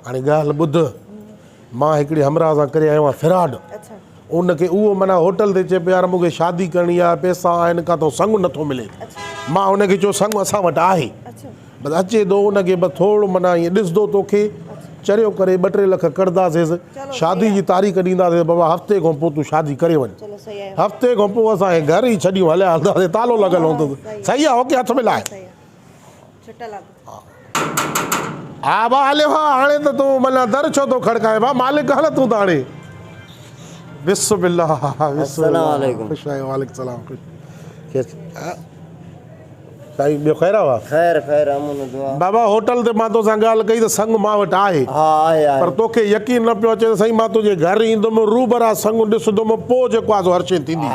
हाणे ॻाल्हि ॿुध मां हिकिड़ी हमरा सां करे आयो आहियां फ्रॉड उनखे उहो माना होटल ते चए पियो यार मूंखे शादी करणी आहे पैसा आहिनि काथो संग नथो मिले मां हुनखे चयो संग असां वटि आहे बसि अचे थो उनखे बसि थोरो माना ईअं ॾिसंदो तोखे चरियो करे 2-3 लख कढंदासीं शादी जी तारीख़ ॾींदासीं बाबा हफ़्ते खां पोइ तूं शादी करे वञ हफ़्ते खां पोइ असांखे घर ई छॾियूं हलिया हलंदासीं तालो लॻल हूंदो सही आहे ओके हथ मिलाए हा भाउ हलियो हाणे त तूं माना दर छो थो खड़काए भाउ मालिक हल तूं त हाणे बिस्मिल्लाह ख़ुशि आहियो वालेकुम सलाम साईं ॿियो ख़ैर आहे ख़ैर अमन दुआ बाबा होटल ते मां तोसां ॻाल्हि कई त संग मां वटि आहे पर तोखे यकीन न पियो अचे त साईं मां तुंहिंजे घर ईंदुमि रूबरा संग ॾिसंदुमि पोइ जेको आहे हर शइ थींदी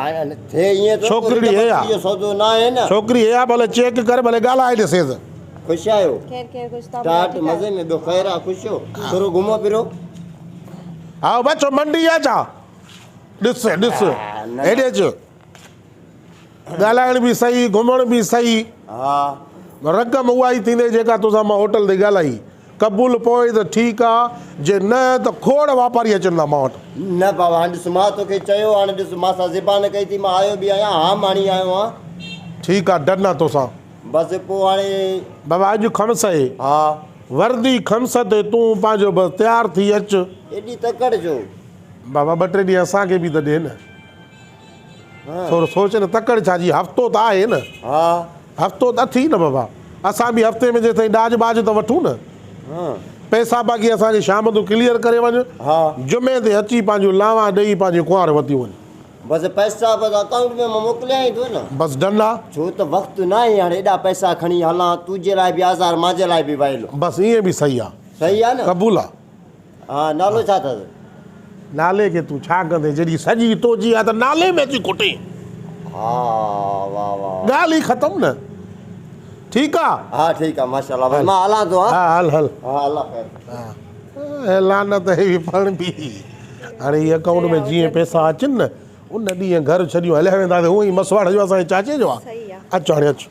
छोकिरी हे आहे छोकिरी हे आहे भले चेक करे भले ॻाल्हाए ॾिसेसि ख़ुशि आहियो स्टार्ट मज़े में ॿियो ख़ैर आहे ख़ुशि हो थोरो घुमो फिरो हा बचो मंडी आहे छा ॾिस हेॾे अचो ॻाल्हाइण बि सही घुमण बि सही रक़म उहा ई थींदी जेका तोसां मां होटल ते ॻाल्हाई क़बूल पोइ त ठीकु आहे जे न त खोड़ वापारी अचनि था मां वटि न बाबा हाणे ॾिस मां तोखे चयो हाणे ॾिस मां सां ज़बान कई थी मां आयो बि आहियां हा माणी आयो आहियां ठीकु आहे डन आहे तोसां बसि पोइ हाणे बाबा अॼु खमस आहे हा वर्दी खमस ते तूं पंहिंजो बसि तयारु थी अचु एॾी तकड़ जो बाबा 2-3 ॾींहं असांखे बि त ॾे न थोरो सोच न तकड़ छा जी हफ़्तो त आहे न हा हफ़्तो त थी न बाबा असां बि हफ़्ते में जेसिताईं ॾाज ॿाज त वठूं न पैसा बाक़ी असांखे शाम जो क्लियर करे वञ जुमे ते अची पंहिंजूं लावा ॾेई पंहिंजूं कुंवार वरितियूं वञ बसि पैसा बसि अकाउंट में मां मोकिलियां थो न बसि डन आहे छो त वक़्तु न आहे हाणे एॾा पैसा खणी हलां तुंहिंजे लाइ बि आज़ार मुंहिंजे लाइ बि वहिलो बसि ईअं बि सही आहे न क़बूल आहे हा नालो छा अथसि नाले खे तूं छा कंदे जॾहिं सॼी तोजी आहे त नाले में अची खुटे हा वाह वाह ॻाल्हि ई ख़तमु न ठीकु आहे हा ठीकु आहे माशाल्लाह भाई मां हलां थो हा हल हा अलाह ख़ैर लानत ही पाण बि हाणे हीअ अकाउंट में जीअं पैसा अचनि न उन ॾींहुं घर छॾियूं हलिया वेंदासीं हूअं ई मसवाड़ जो असांजे चाचे जो आहे अचो हाणे अचो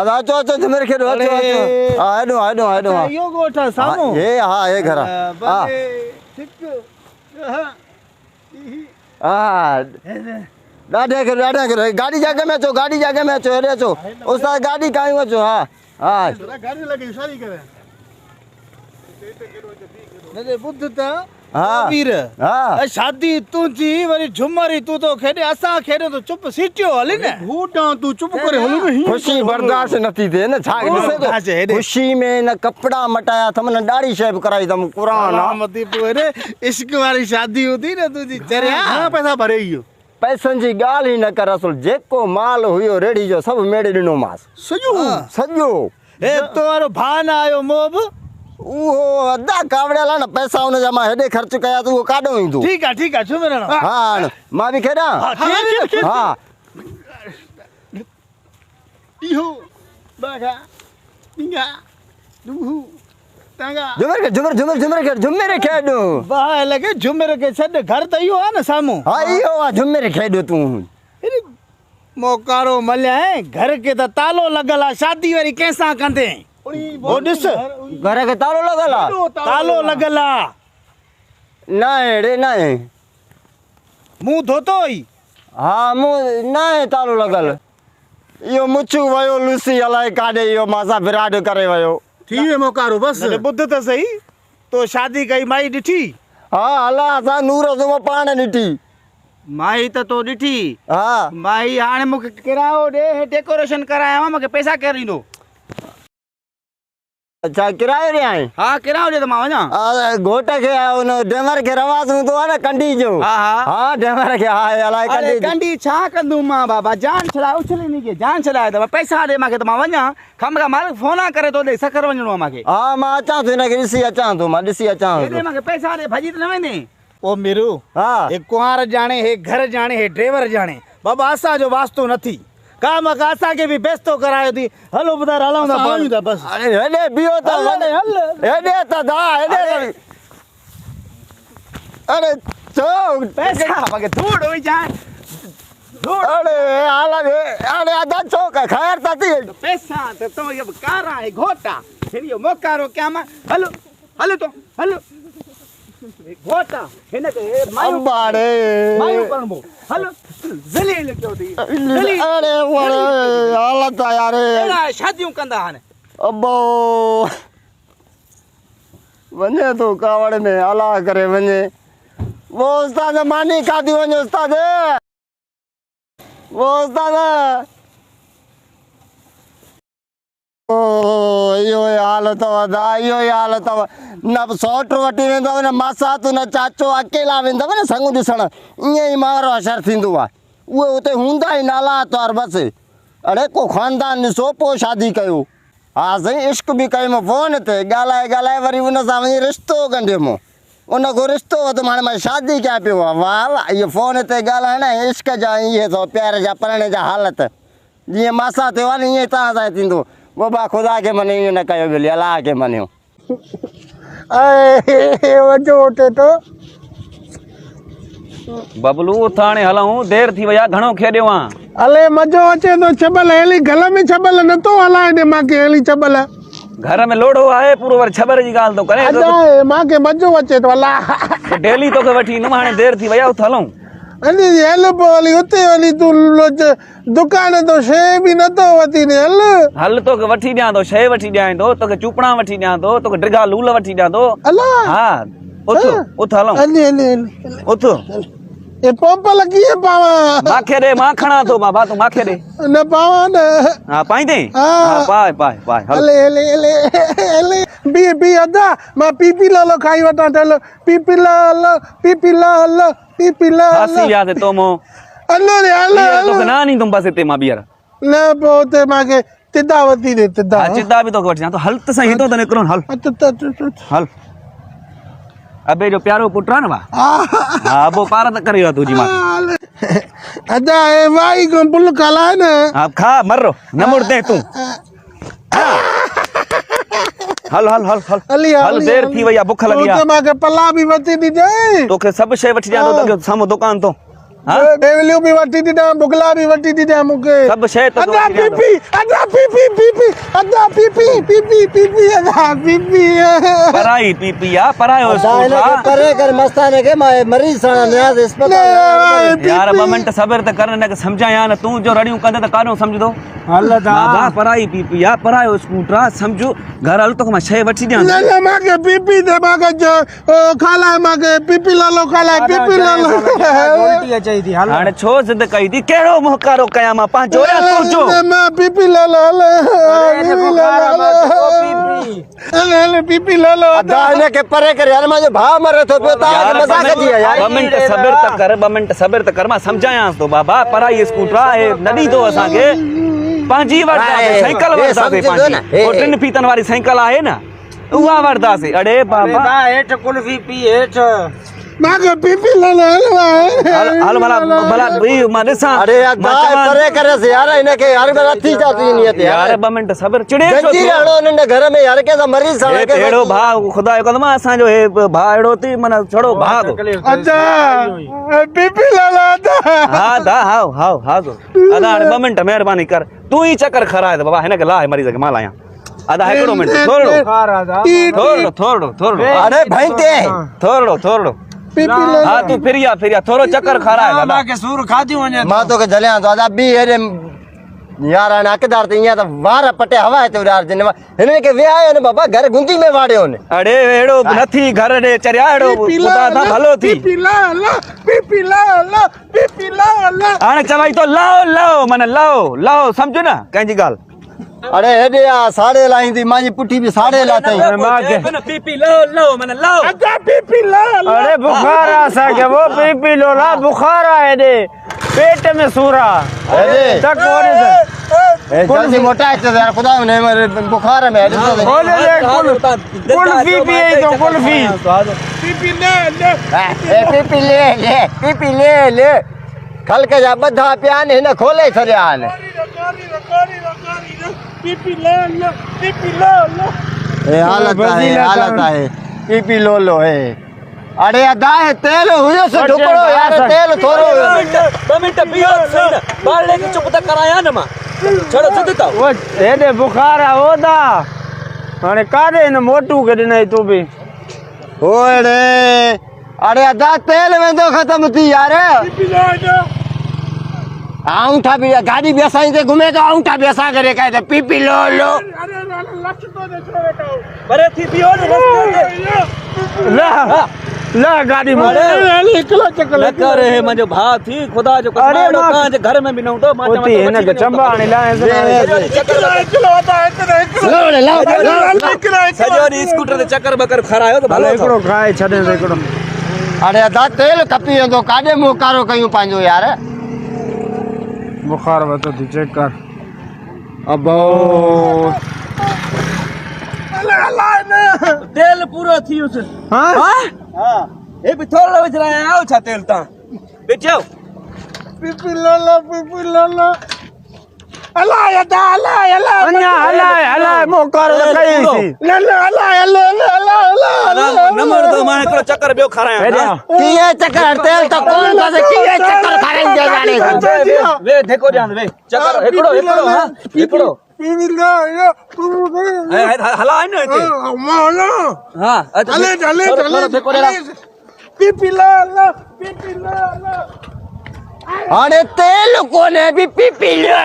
अचो अचो जमेर खेॾो अचो अचो हा हेॾो हेॾो हेॾो इहो ॻोठ आहे साम्हूं हे हा हे घर हा हा ॾाढे खे गाॾी जॻह में अचो हेॾे अचो उस्ताद गाॾी कायूं अचो हा हा गाॾी लॻी सारी करे न ॿुध त हा वीर हा शादी तुंहिंजी वरी झुमरी तूं तो खेॾे असां खेॾो त चुप सीटियो हली न बूटा तूं चुप करे हली ख़ुशी बर्दाश्त नथी थिए न छा ॾिसे थो ख़ुशी में न कपिड़ा मटाया अथमि न ॾाढी शइ बि कराई अथमि क़ुर इश्क वारी शादी हूंदी न तुंहिंजी घणा पैसा भरे इहो पैसनि जी ॻाल्हि ई न कर असुल जेको माल हुयो रेड़ी जो सभु मेड़े ॾिनोमांसि सॼो हे तो वारो भाउ न आयो मोह बि उहो अदा कावड़ियल आहे न पैसा हुनजा मां हेॾे ख़र्च कया त उहो काॾो ईंदो ठीकु आहे झुमिरण हा हाणे मां बि खेॾां हा झुमिर खेॾ वाह लॻे झुमिर खे छॾ घर त इहो आहे न साम्हूं हा इहो आहे झुमिर खेॾ तूं मोकारो मलिया घर खे त तालो लॻल आहे शादी वरी कंहिंसां कंदे ॾिस घर खे तालो लॻल आहे तालो लॻल आहे न हेॾे न आहे मुंहुं धोतो ई हा मुंहुं न आहे तालो लॻल इहो मुछू वियो लूसी अलाए काॾे इहो मां सां विराड करे वियो थी वियो मोकारो बसि ॿुध त सही तो शादी कई माई ॾिठी हा अलाह असां नूर जो पाण ॾिठी माई त तो ॾिठी हा माई हाणे मूंखे किरायो ॾे डेकोरेशन करायां मूंखे पैसा केरु ॾींदो अच्छा किरायो ॾे आहे हा किरायो ॾे त मां वञा घोट खे हुन डेमर खे रवाज़ हूंदो आहे न कंडी जो हा डेमर खे हा अलाए कंडी छा कंदुमि मां बाबा जान छॾाए उछली नी जान छॾाए त पैसा ॾे मूंखे त मां वञा खम खां मालिक फोन करे थो ॾे सखर वञिणो आहे मूंखे हा मां अचां थो हिनखे ॾिसी अचां थो मां ॾिसी अचां थो मूंखे पैसा ॾे भॼी त न वेंदे ओ मीरू हा हे कुंवार ॼाणे हे घर ॼाणे हे ड्राइवर ॼाणे बाबा असांजो वास्तो नथी काम का असांखे बि बेस्तो करायो थी हलो ॿुधाए हलूं था बसि हेॾे बीहो त हेॾे त दा हेॾे अरे चो पैसा मूंखे धूड़ हुई जाए अरे हालत अरे आधा चौक खैर ताती पैसा तो ये कारा है घोटा फिर ये मोकारो क्या मा हेलो हेलो तो हेलो घोटा हिन के मायू बाड़े मायू करबो हेलो जलील क्यों थी जलील अरे वारे हालत आ यार एड़ा शादियों कंदा हने अबो वने तो कावड़ में अला करे वने वो उस्ताद मानी खादी वने उस्ताद वो उस्ताद ओ यो हालत वदा यो हालत न सौट वटी वेंदो न मासा तू न चाचो अकेला वेंदो न संग दिसण इए ई मारो असर थिंदो आ उहे उते हुंदा ई नाला तोर बस अरे को खानदान ॾिसो पोइ शादी कयो हा साईं इश्क बि कयुमि फ़ोन ते ॻाल्हाए ॻाल्हाए वरी उन सां वञी रिश्तो कढियुमि उन खां रिश्तो वधो हाणे मां शादी कयां पियो आहे वाह वाह इहो फ़ोन ते ॻाल्हाइण इश्क जा इहे अथव प्यार जा पढ़ण जा हालत जीअं मासा थियो आहे न ईअं तव्हां सां थींदो बाबा ख़ुदा खे मने ईअं न कयो भली अलाह खे मनियो वॾो उठे थो बबलू थाणे हलऊं देर थी वया घणो खेॾियो आ अले मज़ो अचे थो छबल हेली गल में छबल नथो हलाए ॾे मूंखे हेली छबल घर में लोड़ो आहे पूरो वरी छबर जी ॻाल्हि तो करे अजाए मूंखे मज़ो अचे थो अला डेली तोखे वठी ईंदुमि हाणे देर थी वया उथ हलऊं हली हल पोइ हली उते हली तूं दुकान तो शइ बि नथो वठी ॾे हल हल तोखे वठी ॾियां थो शइ वठी ॾियां थो तोखे चूपड़ा वठी ॾियां थो तोखे ड्रिगा लूल वठी ॾियां थो अला हा उथ उथ हलऊं हली हली हली उथ ए पंपल कीअं पावां माखे ॾे मां खणा थो बाबा तूं माखे ॾे न पावां न हा पाईंदे हा। हा पाए पाए पाए हल हले हले हले हले बी अदा मां पीपी लालो खाई वठां चल पीपी लालो फासी विया ते तो मो हलो रे हलो तोखे ना ॾींदुमि बसि हिते मां ॿीहर न पोइ हुते मूंखे तिदा वठी ॾे तिदा हा चिदा बि तोखे वठी ॾियां थो हल त सही हितो त निकिरो हल हल अबे जो प्यारो पुट आहे न वा हा अबो पार त करे वियो आहे तुंहिंजी मां अदा ए भाई को पुल काला है ना हा खा मर न मुड़दे तूं हल हल हल हल हली हल देर थी वई आहे बुख लगी आहे मूंखे पला बि वठी ॾिजे तोखे सभु शइ वठी ॾियां थो तोखे साम्हूं दुकान तो हा डेवलियूं बि वठी ॾिजां बुगला बि वठी ॾिजां मूंखे सभु शइ तो अदा पीपी अदा पीपी अदा पीपी अदा पीपी पराई पीपी आ परायो दाने के करे कर मस्ताने के मैं मरीज सां न्याज अस्पताल यार 2 मिंट सबर त कर न समझाया न तूं जो रड़ियूं कंदे त कानो समझदो हल बाबा पराई पीपी आ परायो स्कूटर आ समझो घर हल तोखे मां शइ वठी ॾियां न मूंखे पीपी दे मूंखे खालाए मूंखे पीपी लालो खालाए पीपी लालो हाणे छो ज़िद कई थी कहिड़ो मुहकारो कयां मां पंहिंजो या तुंहिंजो मां पीपी लालो हल पीपी लालो दाने के परे कर यार मुंहिंजो भाउ मरे थो पियो तव्हां यार मज़ाक थी विया यार 2 मिंट सबर त कर 2 मिंट सबर त कर मां समझायांस तो बाबा पराई स्कूटर आहे न ॾींदो असांखे पंहिंजी वठंदासीं साइकिल वठंदासीं पंहिंजी ओ 3 फीतनि वारी साइकिल आहे न उहा वठंदासीं अड़े बाबा हेठ कुल्फी पी हेठ मूंखे पीपी लालो हल हल भला भई मां ॾिसां अरे यार दाए परे करे यार इनके यार मेरा थी जाती नियत यार 2 मिंट सबर चिड़े छो जंजीर हणो नंढे घर में यार के मरीज सां के अहिड़ो भाउ ख़ुदा जो कदम असांजो हे भाउ अहिड़ो थी माना छड़ो भाउ अच्छा पीपी लालो हा दा हाउ हाउ हाउ अदा हाणे 2 मिंट महिरबानी कर तूं ई चक्कर खराए त बाबा हिनखे लाहे मरीज़ खे मां लायां अदा हिकिड़ो मिंट थोरो अरे भाई ते थोरो पीपी लालो हा तू फिरिया थोरो चक्कर खराए दादा के सूर खादी वने मां तो के जलिया तो आदा बी हेरे यार ने अकदार ते इया तो वार पटे हवा है तो यार जिने हिने के वे आयो ने बाबा घर गुंदी में वाड़ियो ने अड़े एड़ो नथी घर ॾे चरिया एड़ो ॿुधा था भलो थी पीपी लालो हाणे चवाई तो लाओ माना लाओ सम्झो न कंहिंजी ॻाल्हि अरे हेडे आ साड़े लाईंदी माजी पुठी भी साड़े लातई पीपी लाओ माना लाओ अच्छा पीपी लालो अरे बुखार आसा के वो पी लो ला बुखार आए दे पेट में सूरा अरे तक कोने से जल्दी मोटा है यार खुदा ने मेरे बुखार में बोले ले कुल्फी पिए तो कुल्फी पीपी ले कल के जा बधा प्यान है ना खोले छरिया ने पीपी लालो ए हालत है पीपी लो है अरे अदा तेल हुयो से ढुकड़ो यार तेल थोरो 2 मिंट बीहो सही न बाले के चुप त कराया न मां छड़ो सिध था वो हेॾे बुखार आहे ओदा हाणे काॾे हिन मोटू खे ॾिनई तूं बि ओड़े अरे अदा तेल वेंदो ख़त्म थी यार आऊंठा भी गाड़ी भी असां हिते घुमे तो आऊंठा भी असां करे काए पी पी लो लो परे थी बीहो न रस्ते ल गाड़ी में एकलो चकल न करे हे मुंहिंजो भाउ थी ख़ुदा जो कसम अरे मां- तव्हांजे घर में बि न हूंदो मां उती हिन खे चंबा हाणे लाहे सॼो ॾींहुं स्कूटर ते चकर बकर खरायो त हलो भलो हिकिड़ो खाए छॾे त हिकिड़ो अरे अदा तेल खपी वेंदो काॾे मोकारो कयूं पंहिंजो यार बुखार वतो थी चेक कर अबो तेल पूरो थी वियुसि हाँ हा हे बि थोरो विझराया आयो छा तेल तव्हां बेचो अञा हलाए हलाए मोकारो त कई थी न मरदो मां हिकिड़ो चकर ॿियो खारायां हेॾे आ। कीअं चक्कर तेल तो कोन पासे कीअं चक्कर खाराईंदे जाने वे ढेको ॾियां वे चकर हिकिड़ो हिकिड़ो हा हिकिड़ो हलाए न हिते हा अरे तेल कोने भी पी पी लो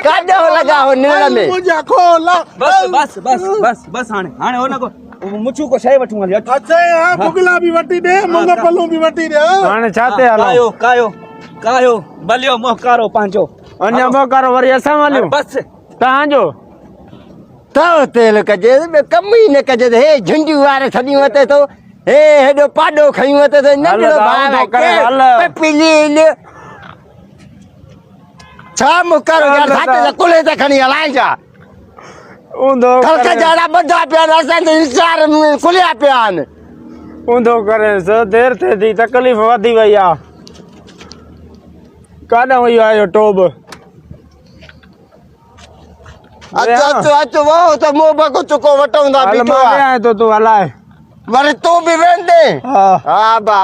काॾो लगा हो नेड़ में बस बस बस बस बस हाणे हुन को मुछू को शइ वठूं हली हाणे छा ते हलो कायो कायो भलियो मोहकारो पंहिंजो अञा मोकारो वरी असां हलियूं बस तव्हांजो तो तेल कजे कम ही न कजे हे झुंझू वारे छॾी वते तो हे हेॾो पाॾो खयूं वते तो नंढड़ो हल, करे, हल। भाउ पीली छा मुकारो यार साथे कुले ते खणी हलाइजा ऊंधो खलक करे जड़ा बधा पिया असां ते इंसार कुलिया पिया आहिनि ऊंधो करे देर थिए थी तकलीफ़ वधी वई आहे काॾां वई आहे इहो टोब अचो वो तो मुंह बको चुको वटंदा हल बीठो मां आहे आयो तो तूं हलाए वरी तूं बि वेंदे हा हा बा